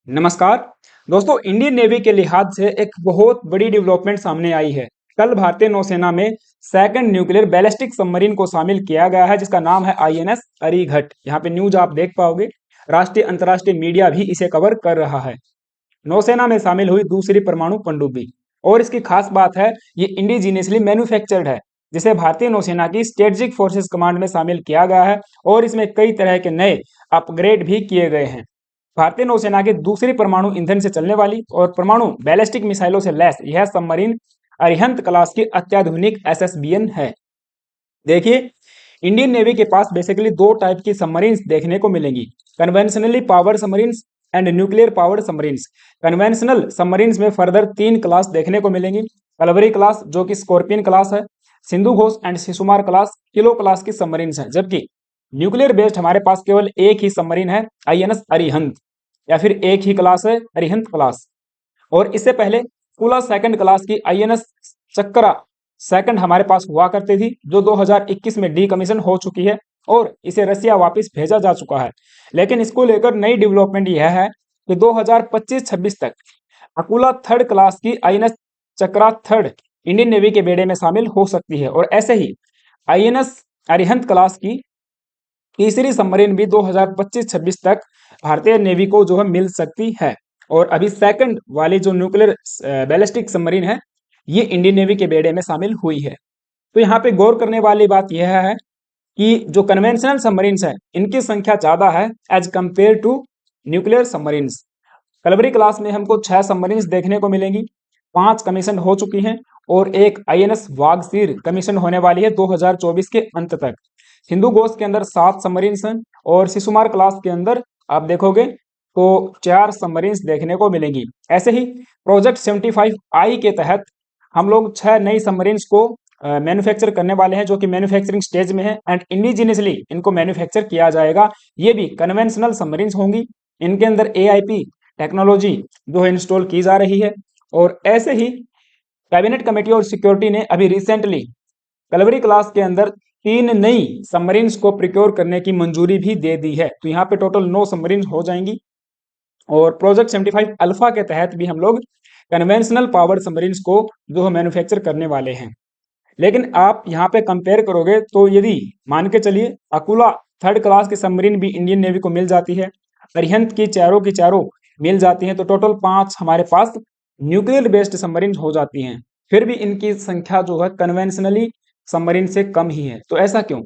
नमस्कार दोस्तों, Indian navy के लिहाज से एक बहुत बड़ी डेवलपमेंट सामने आई है। कल भारतीय नौसेना में सेकंड न्यूक्लियर बैलिस्टिक सबमरीन को शामिल किया गया है, जिसका नाम है आईएनएस अरिहंत। यहाँ पे न्यूज आप देख पाओगे, राष्ट्रीय अंतर्राष्ट्रीय मीडिया भी इसे कवर कर रहा है। नौसेना में शामिल हुई दूसरी परमाणु पनडुब्बी, और इसकी खास बात है ये इंडिजीनियसली मैन्युफैक्चर्ड है, जिसे भारतीय नौसेना की स्ट्रेटेजिक फोर्सेस कमांड में शामिल किया गया है और इसमें कई तरह के नए अपग्रेड भी किए गए हैं। भारतीय नौसेना के दूसरी परमाणु ईंधन से चलने वाली और परमाणु बैलिस्टिक मिसाइलों से लैस यह सबमरीन अरिहंत क्लास की अत्याधुनिक एसएसबीएन है। देखिए, इंडियन नेवी के पास बेसिकली दो टाइप की सबमरीन्स देखने को मिलेंगी, conventionally powered submarines and nuclear powered submarines. Conventional submarines में फर्दर तीन क्लास देखने को मिलेंगी। कलवरी क्लास जो कि स्कॉर्पियन क्लास है, Sindhu Ghosh and Shishumar class kilo class की सबमरीन्स है, जबकि न्यूक्लियर बेस्ड हमारे पास केवल एक ही सबमरीन है, आईएनएस अरिहंत, या फिर एक ही क्लास है, अरिहंत क्लास। और इससे पहले कुला सेकंड क्लास की आईएनएस चक्रा सेकंड हमारे पास हुआ करती थी, जो 2021 में डीकमीशन हो चुकी है और इसे रसिया वापस भेजा जा चुका है। लेकिन इसको लेकर नई डेवलपमेंट यह है कि 2025-26 तक अकुला थर्ड क्लास की आईएनएस चक्रा थर्ड इंडियन नेवी के बेड़े में शामिल हो सकती है, और ऐसे ही आईएनएस अरिहंत क्लास की तीसरी सबमरीन भी 2025-26 तक भारतीय नेवी को जो है मिल सकती है। और अभी सेकंड वाली जो न्यूक्लियर बैलिस्टिक सबमरीन है, ये इंडियन नेवी के बेड़े में शामिल हुई है। तो यहाँ पे गौर करने वाली बात यह है कि जो कन्वेंशनल सबमरीन्स है, इनकी संख्या ज्यादा है as compare to nuclear submarines. Kalvari class में हमको 6 सबमरीन्स देखने को मिलेंगी, 5 कमीशन हो चुकी हैं और एक आईएनएस वागसीर कमीशन होने वाली है 2024 के अंत तक। सिंधु घोष के अंदर 7 सबमरीन्स हैं और शिशुमार क्लास के अंदर आप देखोगे तो 4 सबमरीन्स देखने को मिलेंगी। ऐसे ही प्रोजेक्ट 75I के तहत हम लोग 6 नई सबमरीन्स को मैन्युफैक्चर करने वाले हैं, जो कि मैन्युफैक्चरिंग स्टेज में है एंड इंडिजिनियसली इनको मैन्युफैक्चर किया जाएगा। ये भी कन्वेंशनल सबमरीन्स होंगी, इनके अंदर एआईपी टेक्नोलॉजी जो है इंस्टॉल की जा रही है। और ऐसे ही कैबिनेट कमेटी और सिक्योरिटी ने अभी रिसेंटली कलवरी क्लास के अंदर 3 नई सबमरीन्स को प्रिक्योर करने की मंजूरी भी दे दी है। तो यहाँ पे टोटल 9 सबमरीन्स हो जाएंगी और प्रोजेक्ट 75 अल्फा के तहत भी हम लोग कन्वेंशनल पावर्ड सबमरीन्स को जो है मैन्युफैक्चर करने वाले हैं। लेकिन आप यहाँ पे कंपेयर करोगे तो यदि मान के चलिए अकुला थर्ड क्लास की सबमरीन भी इंडियन नेवी को मिल जाती है, अरिहंत की चारों मिल जाती हैं, तो टोटल 5 हमारे पास न्यूक्लियर बेस्ड सबमरीन हो जाती हैं। फिर भी इनकी संख्या जो है कन्वेंशनली सबमरीन से कम ही है। तो ऐसा क्यों?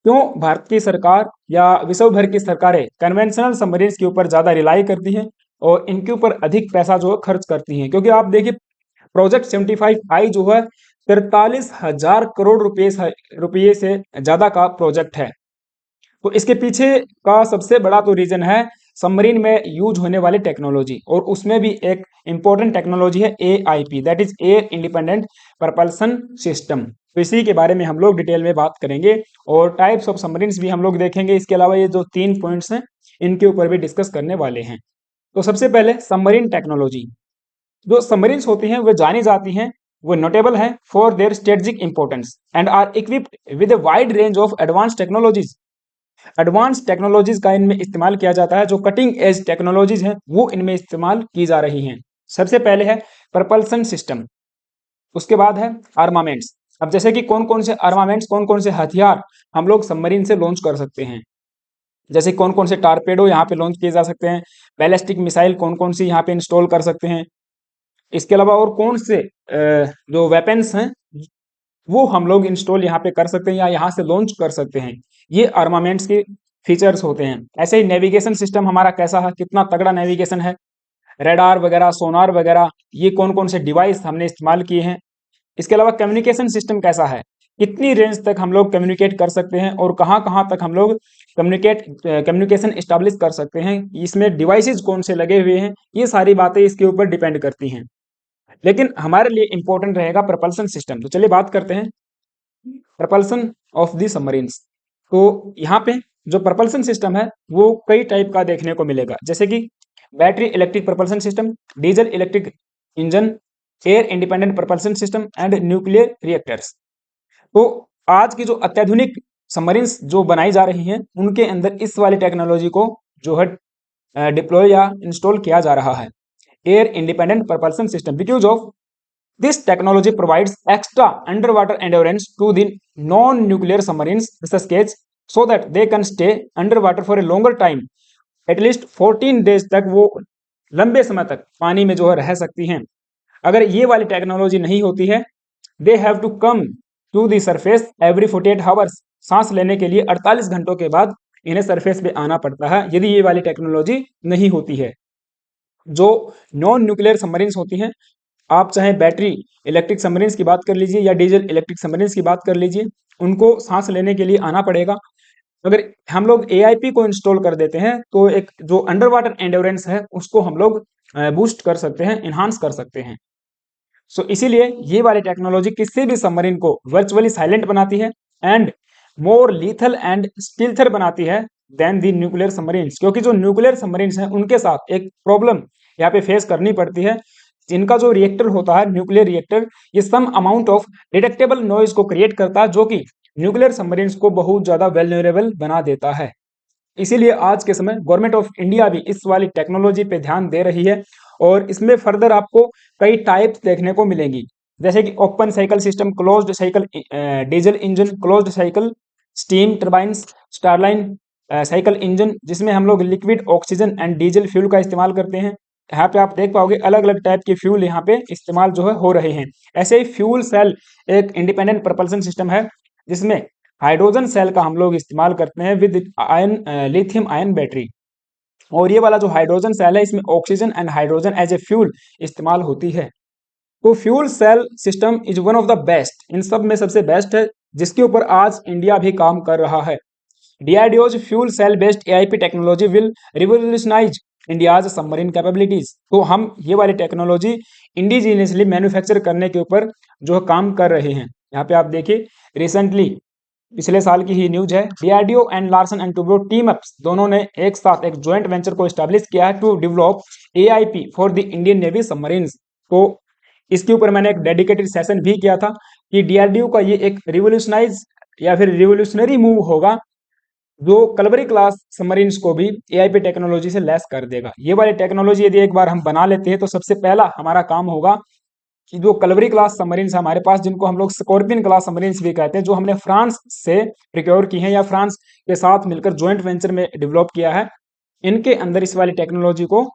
क्यों भारत की सरकार या विश्व भर की सरकारें कन्वेंशनल सबमरीन के ऊपर ज्यादा रिलाई करती हैं और इनके ऊपर अधिक पैसा जो है खर्च करती हैं? क्योंकि आप देखिए, प्रोजेक्ट 75I जो है 43,000 करोड़ रुपये से ज्यादा का प्रोजेक्ट है। तो इसके पीछे का सबसे बड़ा तो रीजन है सबमरीन में यूज होने वाली टेक्नोलॉजी, और उसमें भी एक इंपॉर्टेंट टेक्नोलॉजी है AIP, that is air independent propulsion system. तो इसी के बारे में हम लोग डिटेल में बात करेंगे और टाइप्स ऑफ सबमरीन्स भी हम लोग देखेंगे। इसके अलावा ये जो 3 पॉइंट्स हैं, इनके ऊपर भी डिस्कस करने वाले हैं। तो सबसे पहले सबमरीन टेक्नोलॉजी। जो सबमरीन्स होती हैं वो जानी जाती हैं, वो नोटेबल हैं for their strategic importance and are equipped with a wide range of advance technologies. Advance technologies का इनमें इस्तेमाल किया जाता है, जो कटिंग एज टेक्नोलॉजीज हैं वो इनमें इस्तेमाल की जा रही हैं। सबसे पहले है प्रपल्सन सिस्टम, उसके बाद है आर्मामेंट्स। अब जैसे कि कौन कौन से आर्मामेंट्स, कौन कौन से हथियार हम लोग सबमरीन से लॉन्च कर सकते हैं, जैसे कौन कौन से टारपेडो यहाँ पे लॉन्च किए जा सकते हैं, बैलिस्टिक मिसाइल कौन कौन सी यहाँ पे इंस्टॉल कर सकते हैं, इसके अलावा और कौन से जो वेपन्स हैं वो हम लोग इंस्टॉल यहाँ पे कर सकते हैं या यहाँ से लॉन्च कर सकते हैं। ये आर्मामेंट्स के फीचर्स होते हैं। ऐसे ही नेविगेशन सिस्टम हमारा कैसा है, कितना तगड़ा नेविगेशन है, रेडार वगैरह, सोनार वगैरह, ये कौन कौन से डिवाइस हमने इस्तेमाल किए हैं। इसके अलावा कम्युनिकेशन सिस्टम कैसा है, कितनी रेंज तक हम लोग कम्युनिकेट कर सकते हैं और कहाँ कहाँ तक हम लोग कम्युनिकेशन इस्टेब्लिश कर सकते हैं, इसमें डिवाइसेज कौन से लगे हुए हैं, ये सारी बातें इसके ऊपर डिपेंड करती हैं। लेकिन हमारे लिए इंपॉर्टेंट रहेगा प्रपल्सन सिस्टम। तो चलिए बात करते हैं प्रपल्सन ऑफ द सबमरीन्स। तो यहाँ पे जो प्रपल्सन सिस्टम है वो कई टाइप का देखने को मिलेगा, जैसे कि battery electric propulsion system, diesel electric engine, air independent propulsion system and nuclear reactors. तो आज की जो अत्याधुनिक सबमरीन्स जो बनाई जा रही हैं, उनके अंदर इस वाली टेक्नोलॉजी को जो है डिप्लॉय या इंस्टॉल किया जा रहा है। Air independent propulsion system, because of this technology provides extra under water endurance to the non nuclear submarines केज so that they can stay under water for a longer time, at least 14 days तक वो लंबे समय तक पानी में जो है रह सकती हैं। अगर ये वाली टेक्नोलॉजी नहीं होती है, they have to come to the surface every 48 hours, सांस लेने के लिए 48 घंटों के बाद इन्हें सरफेस पे आना पड़ता है यदि ये वाली टेक्नोलॉजी नहीं होती है। जो नॉन न्यूक्लियर सबमरीन्स होती हैं, आप चाहे बैटरी इलेक्ट्रिक सबमरीन्स की बात कर लीजिए या डीजल इलेक्ट्रिक सबमरीन्स की बात कर लीजिए, उनको सांस लेने के लिए आना पड़ेगा। अगर हम लोग एआईपी को इंस्टॉल कर देते हैं तो एक जो अंडर वाटर एंड्योरेंस है उसको हम लोग बूस्ट कर सकते हैं, इन्हांस कर सकते हैं। सो इसीलिए ये वाली टेक्नोलॉजी किसी भी सबमरीन को वर्चुअली साइलेंट बनाती है एंड मोर लीथल एंड स्टिल्थर बनाती है देन दी न्यूक्लियर सबमरीन्स, क्योंकि जो न्यूक्लियर सबमरीन्स हैं उनके साथ एक प्रॉब्लम यहाँ पे फेस करनी पड़ती है। जिनका जो रिएक्टर होता है, न्यूक्लियर रिएक्टर, ये some amount of detectable noise को क्रिएट करता है जो कि न्यूक्लियर सबमरीन्स को बहुत ज्यादा वेल्नरेबल बना देता है। इसीलिए आज के समय गवर्नमेंट ऑफ इंडिया भी इस वाली टेक्नोलॉजी पे ध्यान दे रही है और इसमें फर्दर आपको कई टाइप्स देखने को मिलेंगी, जैसे कि open cycle system, closed cycle diesel engine, closed cycle steam turbines, Starline cycle engine, जिसमें हम लोग liquid oxygen and diesel fuel का इस्तेमाल करते हैं। यहाँ पे आप देख पाओगे अलग अलग टाइप के फ्यूल यहाँ पे इस्तेमाल जो है हो रहे हैं। ऐसे ही फ्यूल सेल एक इंडिपेंडेंट प्रपल्सन सिस्टम है जिसमें हाइड्रोजन सेल का हम लोग इस्तेमाल करते हैं with ion lithium ion battery, और ये वाला जो हाइड्रोजन सेल है इसमें oxygen and hydrogen as a fuel इस्तेमाल होती है। तो fuel cell system is one of the best, इन सब में सबसे बेस्ट है, जिसके ऊपर आज इंडिया भी काम कर रहा है। DRDO's fuel cell based AIP technology will revolutionise India's submarine capabilities. तो हम ये वाली टेक्नोलॉजी इंडिजीनियसली मैन्युफैक्चर करने के ऊपर जो काम कर रहे हैं। यहाँ पे आप देखिए रिसेंटली पिछले साल की ही न्यूज है, DRDO and Larsen and Toubro team ups दोनों ने एक साथ एक ज्वाइंट वेंचर को एस्टैब्लिश किया है to develop AIP for the Indian navy submarines. तो इसके ऊपर मैंने एक डेडिकेटेड सेशन भी किया था कि डीआरडीओ का ये एक रिवोल्यूशनाइज या फिर रिवोल्यूशनरी मूव होगा जो कलवरी क्लास सबमरीन्स को भी एआईपी टेक्नोलॉजी से लैस कर देगा। ये वाली टेक्नोलॉजी यदि एक बार हम बना लेते हैं तो सबसे पहला हमारा काम होगा कि जो कलवरी क्लास सबमरीन्स हमारे पास, जिनको हम लोग स्कॉर्पियन क्लास सबमरीन्स भी कहते हैं, जो हमने फ्रांस से प्रिक्योर की हैं या फ्रांस के साथ मिलकर ज्वाइंट वेंचर में डेवलप किया है, इनके अंदर इस वाली टेक्नोलॉजी को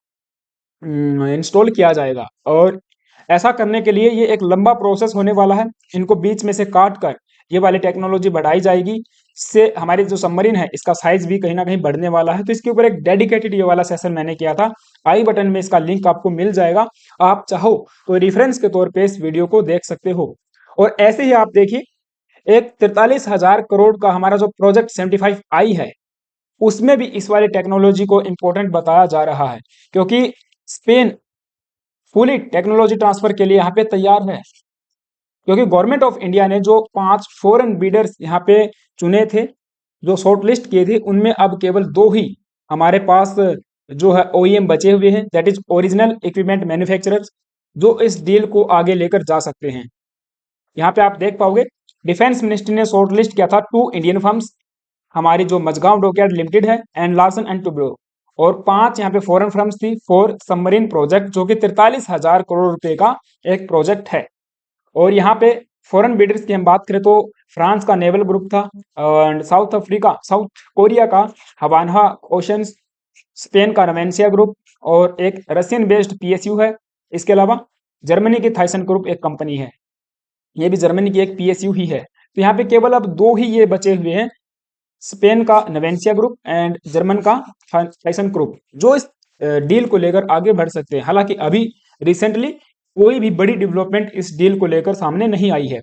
इंस्टॉल किया जाएगा। और ऐसा करने के लिए ये एक लंबा प्रोसेस होने वाला है, इनको बीच में से काट कर ये वाली टेक्नोलॉजी बढ़ाई जाएगी, इससे हमारी जो सबमरीन है इसका साइज भी कहीं ना कहीं बढ़ने वाला है। तो इसके ऊपर एक डेडिकेटेड ये वाला सेशन मैंने किया था, आई बटन में इसका लिंक आपको मिल जाएगा, आप चाहो तो रेफरेंस के तौर पे इस वीडियो को देख सकते हो। और ऐसे ही आप देखिए एक 43,000 करोड़ का हमारा जो प्रोजेक्ट 75 आई है, उसमें भी इस वाली टेक्नोलॉजी को इंपॉर्टेंट बताया जा रहा है, क्योंकि स्पेन फुली टेक्नोलॉजी ट्रांसफर के लिए यहाँ पे तैयार है। क्योंकि गवर्नमेंट ऑफ इंडिया ने जो 5 फॉरेन बीडर्स यहाँ पे चुने थे, जो शॉर्ट लिस्ट किए थे, उनमें अब केवल 2 ही हमारे पास जो है ओईएम बचे हुए हैं, that is original equipment manufacturers, जो इस डील को आगे लेकर जा सकते हैं। यहाँ पे आप देख पाओगे डिफेंस मिनिस्ट्री ने शॉर्ट लिस्ट किया था 2 इंडियन फर्म्स, हमारी जो मजगांव डॉकयार्ड लिमिटेड है एंड लार्सन एंड टुब्रो, और 5 यहाँ पे फॉरेन फर्म्स थी फॉर सबमरीन प्रोजेक्ट, जो कि 43,000 करोड़ रुपए का एक प्रोजेक्ट है। और यहाँ पे फॉरेन बिडर्स की हम बात करें तो फ्रांस का नेवल ग्रुप था, एंड साउथ कोरिया का हवानहा ओशंस, स्पेन का नवेंसिया ग्रुप, और एक रशियन बेस्ड पीएसयू है। इसके अलावा जर्मनी की थाइसन ग्रुप एक कंपनी है, ये भी जर्मनी की एक पीएसयू ही है। तो यहाँ पे केवल अब 2 ही ये बचे हुए हैं, स्पेन का नवेंसिया ग्रुप एंड जर्मन का थाइसन ग्रुप, जो इस डील को लेकर आगे बढ़ सकते हैं। हालांकि अभी रिसेंटली कोई भी बड़ी डेवलपमेंट इस डील को लेकर सामने नहीं आई है।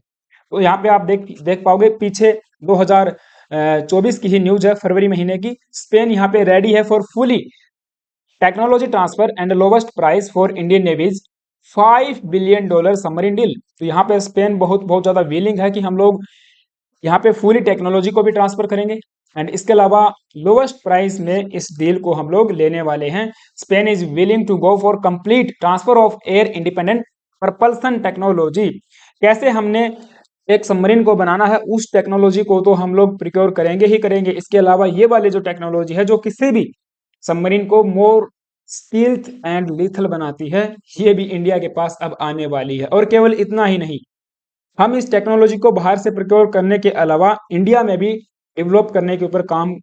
तो यहाँ पे आप देख पाओगे पीछे 2024 की ही न्यूज है, फरवरी महीने की, स्पेन यहाँ पे रेडी है for fully technology transfer and lowest price for Indian navy's $5 billion submarine deal. तो यहाँ पे स्पेन बहुत ज्यादा विलिंग है कि हम लोग यहाँ पे फुली टेक्नोलॉजी को भी ट्रांसफर करेंगे एंड इसके अलावा लोवेस्ट प्राइस में इस डील को हम लोग लेने वाले हैं। Spain is willing to go for complete transfer of air independent propulsion technology. कैसे हमने एक सबमरीन को बनाना है, उस टेक्नोलॉजी को तो हम लोग प्रिक्योर करेंगे ही करेंगे। इसके अलावा ये वाली जो टेक्नोलॉजी है, जो किसी भी सबमरीन को मोर स्टील्थ एंड लीथल बनाती है, ये भी इंडिया के पास अब आने वाली है। और केवल इतना ही नहीं, हम इस टेक्नोलॉजी को बाहर से प्रोक्योर करने के अलावा इंडिया में भी डेवलप करने के ऊपर काम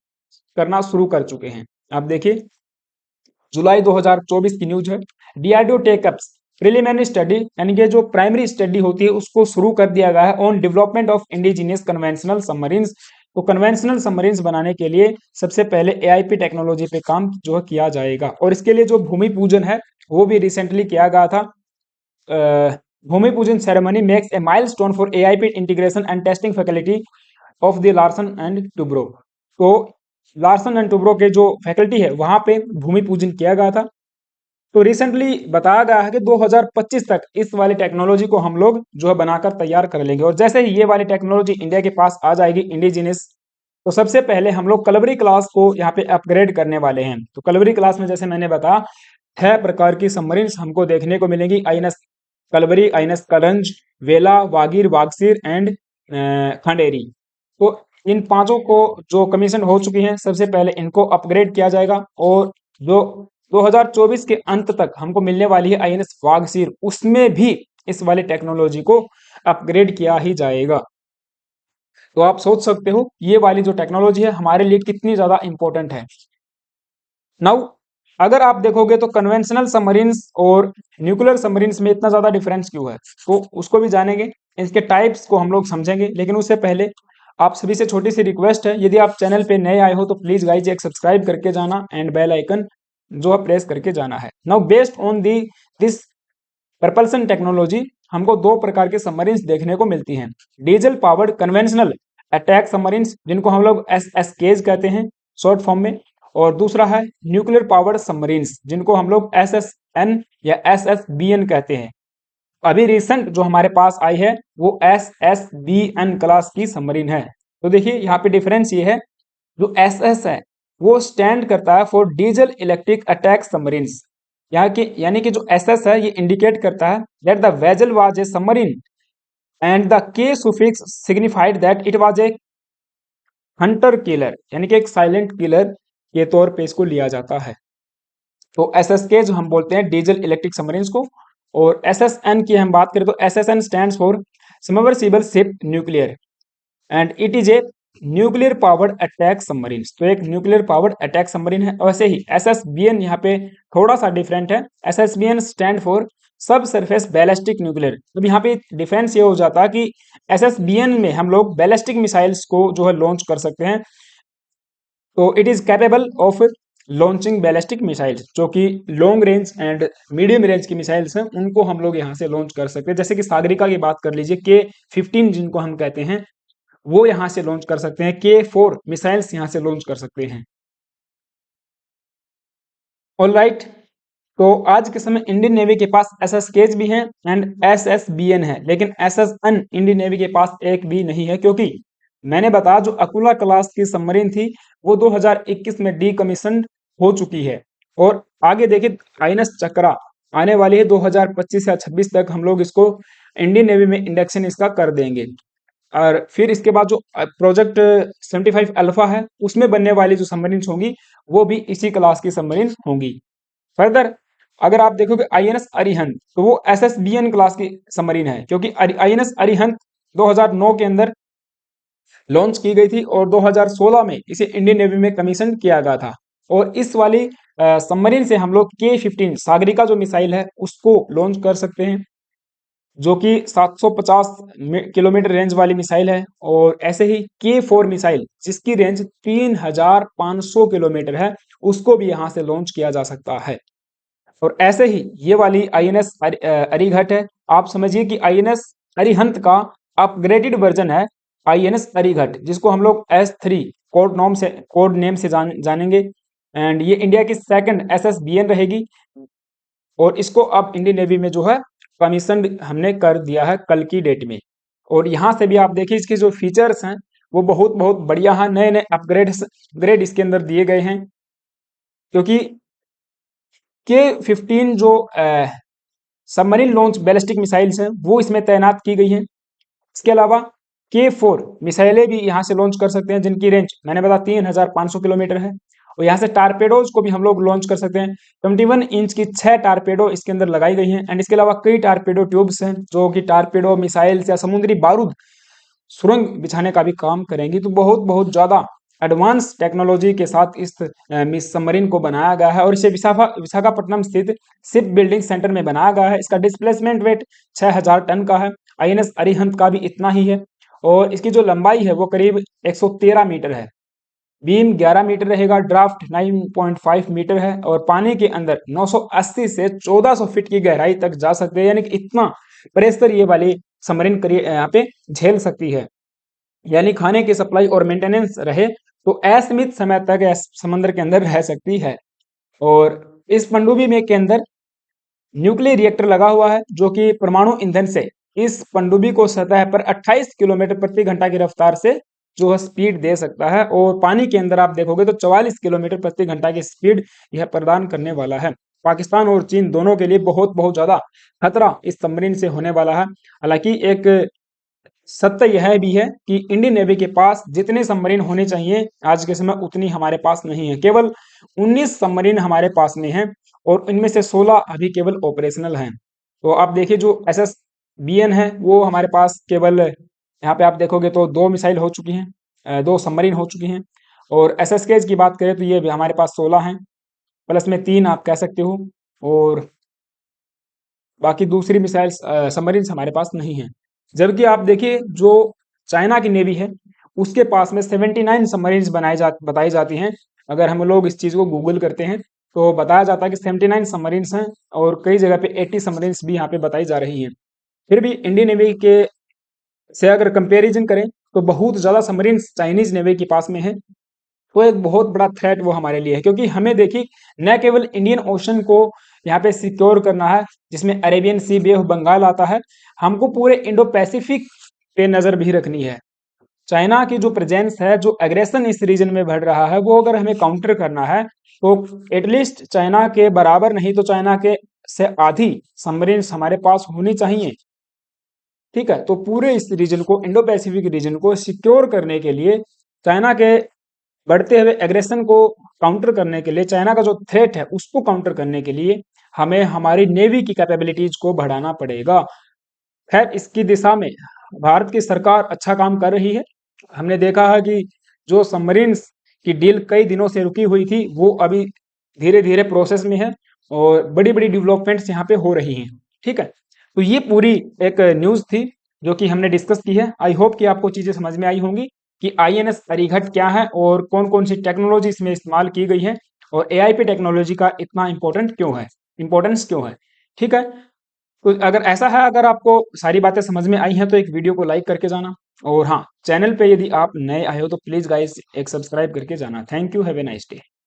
करना शुरू कर चुके हैं। आप देखिए, जुलाई 2024 की न्यूज है, डीआरडीओ टेकअप्स प्रिलिमिनरी स्टडी, यानी कि जो प्राइमरी स्टडी होती है उसको शुरू कर दिया गया है on development of indigenous conventional submarines. तो कन्वेंशनल सबमरीन्स बनाने के लिए सबसे पहले एआईपी टेक्नोलॉजी पे काम जो है किया जाएगा, और इसके लिए जो भूमि पूजन है वो भी रिसेंटली किया गया था। भूमि पूजन ceremony makes a milestone for AIP integration and testing faculty of the Larsen and Toubro. तो लार्सन एंड टुब्रो के जो फैकल्टी है वहां पे भूमि पूजन किया गया था। तो रिसेंटली बताया गया है कि 2025 तक इस वाली टेक्नोलॉजी को हम लोग जो है बनाकर तैयार कर लेंगे, और जैसे ही ये वाली टेक्नोलॉजी इंडिया के पास आ जाएगी इंडिजिनियस, तो सबसे पहले हम लोग कलवरी क्लास को यहाँ पे अपग्रेड करने वाले हैं। तो कलवरी क्लास में जैसे मैंने बताया 6 प्रकार की सबमरीन्स हमको देखने को मिलेंगी, आईएनएस कलवरी, आईएनएस करंज, वेला, वागीर, वागसीर एंड खंडेरी। तो इन पांचों को जो कमीशन हो चुकी हैं, सबसे पहले इनको अपग्रेड किया जाएगा, और जो 2024 के अंत तक हमको मिलने वाली है आईएनएस वागसीर, उसमें भी इस वाली टेक्नोलॉजी को अपग्रेड किया ही जाएगा। तो आप सोच सकते हो ये वाली जो टेक्नोलॉजी है हमारे लिए कितनी ज्यादा इंपॉर्टेंट है। नाउ अगर आप देखोगे तो कन्वेंशनल सबमरीन्स और न्यूक्लियर सबमरीन्स में इतना ज्यादा डिफरेंस क्यों है, तो उसको भी जानेंगे, इसके टाइप्स को हम लोग समझेंगे। लेकिन उससे पहले आप सभी से छोटी सी रिक्वेस्ट है, यदि आप चैनल पे नए आए हो तो प्लीज गाइज एक सब्सक्राइब करके जाना एंड बेल आइकन जो है प्रेस करके जाना है। Now based on the this propulsion technology हमको दो प्रकार के सबमरीन्स देखने को मिलती हैं, diesel powered conventional attack submarines जिनको हम लोग एसएसकेज कहते हैं शॉर्ट फॉर्म में, और दूसरा है न्यूक्लियर पावर्ड सबमरीन्स जिनको हम लोग एसएसएन या एसएसबीएन कहते हैं। अभी रिसेंट जो हमारे पास आई है वो एसएसबीएन क्लास की सबमरीन है। तो देखिए यहाँ पे डिफरेंस ये है, जो एसएस है वो स्टैंड करता है for diesel electric attack submarines, यहाँ की यानी कि जो एसएस है ये इंडिकेट करता है that the vessel was a submarine and the K suffix signified that it was a hunter killer, यानी कि एक साइलेंट किलर के तौर पे इसको लिया जाता है। तो एसएसके जो हम बोलते हैं डीजल इलेक्ट्रिक सबमरीन्स को, और एसएसएन की हम बात करें तो SSN stands for submersible ship nuclear and it is a nuclear powered attack submarines. तो एक न्यूक्लियर पावर्ड अटैक सबमरीन है। वैसे ही एसएसबीएन यहाँ पे थोड़ा सा डिफरेंट है, एसएसबीएन स्टैंड फॉर सब सरफेस बैलिस्टिक न्यूक्लियर। तो यहाँ पे डिफरेंस ये हो जाता है कि एसएसबीएन में हम लोग बैलिस्टिक मिसाइल्स को जो है लॉन्च कर सकते हैं। तो it is capable of launching ballistic missiles, जो कि long range and medium range की मिसाइल्स हैं उनको हम लोग यहाँ से लॉन्च कर सकते हैं। जैसे कि सागरिका की बात कर लीजिए, K-15 जिनको हम कहते हैं वो यहाँ से लॉन्च कर सकते हैं, K-4 मिसाइल्स यहाँ से लॉन्च कर सकते हैं। ऑलराइट, तो आज के समय इंडियन नेवी के पास एसएसकेज भी हैं एंड एसएसबीएन है, लेकिन एसएसएन इंडियन नेवी के पास एक भी नहीं है, क्योंकि मैंने बताया जो अकुला क्लास की सबमरीन थी वो 2021 में डीकमीशन हो चुकी है। और आगे देखिए आईएनएस चक्रा आने वाली है 2025 या 26 तक, हम लोग इसको इंडियन नेवी में इंडक्शन इसका कर देंगे। और फिर इसके बाद जो प्रोजेक्ट 75 अल्फा है उसमें बनने वाली जो सबमरीन होंगी वो भी इसी क्लास की सबमरीन होंगी। फर्दर अगर आप देखोगे आईएनएस अरिहंत, तो वो एसएसबीएन क्लास की सबमरीन है, क्योंकि आईएनएस अरिहंत 2009 के अंदर लॉन्च की गई थी और 2016 में इसे इंडियन नेवी में कमीशन किया गया था। और इस वाली सबमरीन से हम लोग K-15 सागरिका जो मिसाइल है उसको लॉन्च कर सकते हैं, जो कि 750 किलोमीटर रेंज वाली मिसाइल है। और ऐसे ही K-4 मिसाइल जिसकी रेंज 3500 किलोमीटर है उसको भी यहाँ से लॉन्च किया जा सकता है। और ऐसे ही ये वाली आईएनएस अरिघट है, आप समझिए कि आईएनएस अरिहंत का अपग्रेडेड वर्जन है आईएनएस अरिघट, जिसको हम लोग S3 कोड नेम से जानेंगे। एंड ये इंडिया की सेकंड एसएसबीएन रहेगी, और इसको अब इंडियन नेवी में जो है कमीशन हमने कर दिया है कल की डेट में। और यहाँ से भी आप देखिए इसके जो फीचर्स हैं वो बहुत बहुत बढ़िया हैं, नए नए अपग्रेड इसके अंदर दिए गए हैं, क्योंकि K-15 जो सबमरीन लॉन्च बैलिस्टिक मिसाइल्स हैं वो इसमें तैनात की गई हैं। इसके अलावा K-4 मिसाइलें भी यहाँ से लॉन्च कर सकते हैं जिनकी रेंज मैंने बताया 3500 किलोमीटर है। और यहाँ से टारपेडोज को भी हम लोग लॉन्च कर सकते हैं। 21 इंच की 6 टारपेडो इसके अंदर लगाई गई हैं एंड इसके अलावा कई टारपेडो ट्यूब्स हैं जो कि टारपेडो मिसाइल्स या समुद्री बारूद सुरंग बिछाने का भी काम करेंगी। तो बहुत बहुत ज़्यादा एडवांस टेक्नोलॉजी के साथ इस सबमरीन को बनाया गया है और इसे विशाखापट्टनम स्थित शिप बिल्डिंग सेंटर में बनाया गया है। इसका डिस्प्लेसमेंट वेट 6000 टन का है। आईएनएस अरिहंत का भी इतना ही है और इसकी जो लंबाई है वो करीब 113 मीटर है। बीम 11 मीटर रहेगा, ड्राफ्ट 9.5 मीटर है और पानी के अंदर 980 से 1400 फीट की गहराई तक जा सकते हैं, यानी कि इतना प्रेशर ये वाली सबमरीन यहाँ पे झेल सकती है। यानी खाने की सप्लाई और मेंटेनेंस रहे तो असीमित समय तक समंदर के अंदर रह सकती है। और इस पनडुब्बी में के अंदर न्यूक्लियर रिएक्टर लगा हुआ है जो कि परमाणु ईंधन से इस पनडुब्बी को सतह पर 28 किलोमीटर प्रति घंटा की रफ्तार से जो है स्पीड दे सकता है और पानी के अंदर आप देखोगे तो 44 किलोमीटर प्रति घंटा की स्पीड यह प्रदान करने वाला है। पाकिस्तान और चीन दोनों के लिए बहुत बहुत ज्यादा खतरा इस सबमरीन से होने वाला है। हालांकि एक सत्य यह भी है कि इंडियन नेवी के पास जितने सबमरीन होने चाहिए आज के समय उतनी हमारे पास नहीं है। केवल 19 सबमरीन हमारे पास में हैं और इनमें से 16 अभी केवल ऑपरेशनल हैं। तो आप देखिए जो SSBN है वो हमारे पास केवल यहाँ पे आप देखोगे तो 2 मिसाइल हो चुकी हैं, 2 सबमरीन हो चुकी हैं। और SSKज की बात करें तो ये भी हमारे पास 16 हैं, प्लस में 3 आप कह सकते हो। और बाकी दूसरी मिसाइल सबमरीन हमारे पास नहीं है। जबकि आप देखिए जो चाइना की नेवी है उसके पास में 79 सबमरीन्स बताई जाती हैं। अगर हम लोग इस चीज़ को गूगल करते हैं तो बताया जाता है कि 79 सबमरीन्स हैं और कई जगह पे 80 सबमरीन्स भी यहाँ पे बताई जा रही हैं। फिर भी इंडियन नेवी के से अगर कंपैरिजन करें तो बहुत ज़्यादा सबमरीन्स चाइनीज नेवी के पास में है। तो एक बहुत बड़ा थ्रेट वो हमारे लिए है क्योंकि हमें देखिए न केवल इंडियन ओशन को यहाँ पे सिक्योर करना है जिसमें Arabian sea, bay of Bengal आता है, हमको पूरे इंडो पैसिफिक पे नज़र भी रखनी है। चाइना की जो प्रेजेंस है, जो एग्रेशन इस रीजन में बढ़ रहा है, वो अगर हमें काउंटर करना है तो एटलीस्ट चाइना के बराबर नहीं तो चाइना के से आधी सबमरीन हमारे पास होनी चाहिए। ठीक है, तो पूरे इस रीजन को, इंडो पैसिफिक रीजन को सिक्योर करने के लिए, चाइना के बढ़ते हुए एग्रेशन को काउंटर करने के लिए, चाइना का जो थ्रेट है उसको काउंटर करने के लिए हमें हमारी नेवी की कैपेबिलिटीज को बढ़ाना पड़ेगा। खैर इसकी दिशा में भारत की सरकार अच्छा काम कर रही है। हमने देखा है कि जो सबमरीन्स की डील कई दिनों से रुकी हुई थी वो अभी धीरे धीरे प्रोसेस में है और बड़ी बड़ी डेवलपमेंट्स यहाँ पे हो रही हैं। ठीक है, तो ये पूरी एक न्यूज़ थी जो कि हमने डिस्कस की है। आई होप कि आपको चीज़ें समझ में आई होंगी कि आईएनएस अरिघट क्या है और कौन कौन सी टेक्नोलॉजी इसमें इस्तेमाल की गई है और एआईपी टेक्नोलॉजी का इतना इम्पोर्टेंस क्यों है। ठीक है, तो अगर ऐसा है, अगर आपको सारी बातें समझ में आई हैं तो एक वीडियो को लाइक करके जाना और हाँ, चैनल पे यदि आप नए आए हो तो प्लीज़ गाइस एक सब्सक्राइब करके जाना। Thank you, have a nice day.